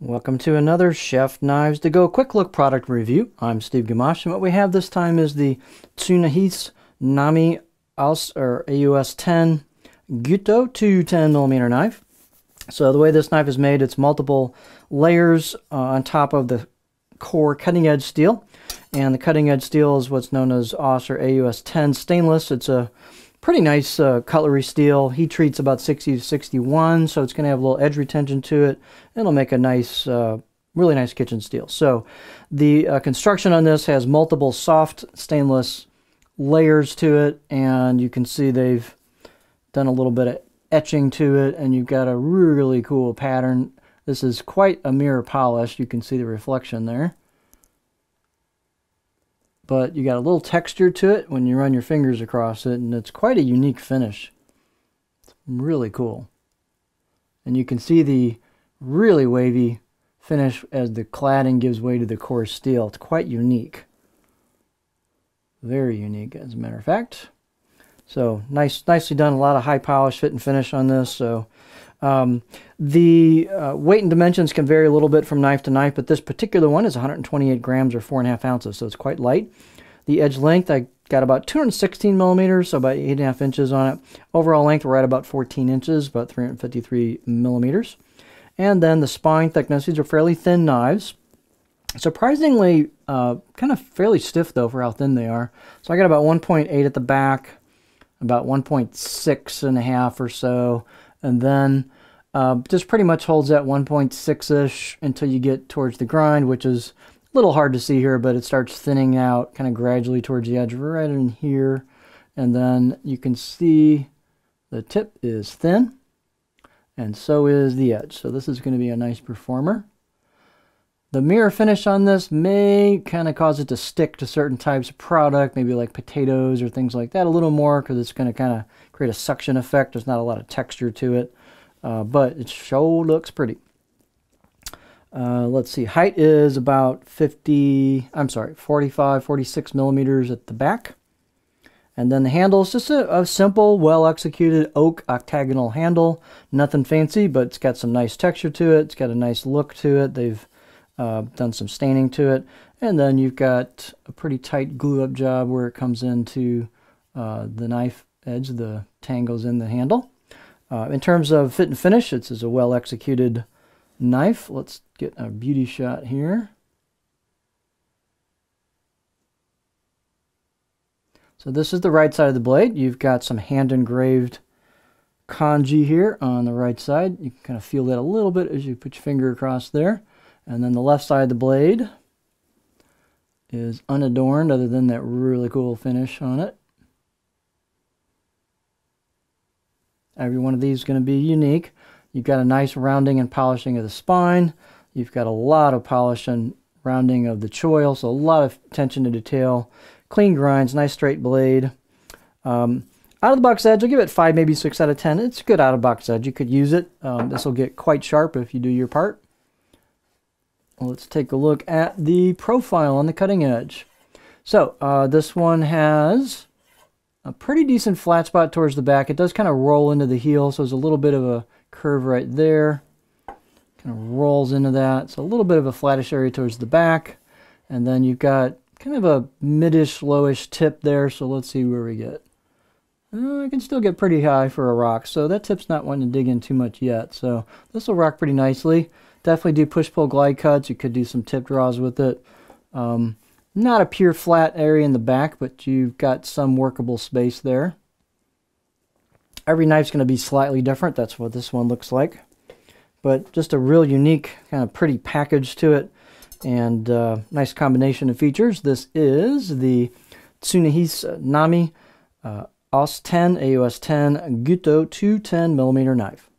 Welcome to another Chef Knives to Go quick look product review. I'm Steve Gamache, and what we have this time is the Tsunehisa Nami AUS10 Gyuto 210mm knife. So the way this knife is made, it's multiple layers on top of the core cutting edge steel, and the cutting edge steel is what's known as AUS10 stainless. It's a pretty nice cutlery steel. Heat treat's about 60 to 61, so it's going to have a little edge retention to it. It'll make a nice, really nice kitchen steel. So the construction on this has multiple soft stainless layers to it, and you can see they've done a little bit of etching to it, and you've got a really cool pattern. This is quite a mirror polish. You can see the reflection there. But you got a little texture to it when you run your fingers across it, and it's quite a unique finish. It's really cool. And you can see the really wavy finish as the cladding gives way to the coarse steel. It's quite unique. Very unique, as a matter of fact. So nicely done. A lot of high polish fit and finish on this. So the weight and dimensions can vary a little bit from knife to knife, but this particular one is 128 grams or 4.5 ounces, so it's quite light. The edge length, I got about 216 millimeters, so about 8.5 inches on it. Overall length, we're at about 14 inches, about 353 millimeters. And then the spine thickness, these are fairly thin knives. Surprisingly, kind of fairly stiff though for how thin they are. So I got about 1.8 at the back, about 1.6 and a half or so, and then just pretty much holds at 1.6-ish until you get towards the grind, which is a little hard to see here, but it starts thinning out kind of gradually towards the edge right in here. And then you can see the tip is thin, and so is the edge. So this is going to be a nice performer. The mirror finish on this may kind of cause it to stick to certain types of product, maybe like potatoes or things like that a little more, because it's going to kind of create a suction effect. There's not a lot of texture to it, but it sure looks pretty. Let's see, height is about 45, 46 millimeters at the back. And then the handle is just a simple, well-executed oak octagonal handle. Nothing fancy, but it's got some nice texture to it. It's got a nice look to it. They've done some staining to it. And then you've got a pretty tight glue-up job where it comes into the knife edge. The tang goes in the handle. In terms of fit and finish, it's a well-executed knife. Let's get a beauty shot here. So this is the right side of the blade. You've got some hand-engraved kanji here on the right side. You can kind of feel that a little bit as you put your finger across there. And then the left side of the blade is unadorned other than that really cool finish on it. Every one of these is going to be unique. You've got a nice rounding and polishing of the spine. You've got a lot of polish and rounding of the choil, so a lot of attention to detail. Clean grinds, nice straight blade. Out of the box edge, I'll give it 5, maybe 6 out of 10. It's good out of box edge. You could use it. This will get quite sharp if you do your part. Let's take a look at the profile on the cutting edge. So this one has a pretty decent flat spot towards the back. It does kind of roll into the heel, so there's a little bit of a curve right there. Kind of rolls into that. So a little bit of a flattish area towards the back. And then you've got kind of a mid-ish, lowish tip there. So let's see where we get. I can still get pretty high for a rock. So that tip's not wanting to dig in too much yet. So this will rock pretty nicely. Definitely do push-pull glide cuts. You could do some tip draws with it. Not a pure flat area in the back, but you've got some workable space there. Every knife's going to be slightly different. That's what this one looks like. But just a real unique, kind of pretty package to it. And nice combination of features. This is the Tsunehisa Nami AUS10 Gyuto 210mm knife.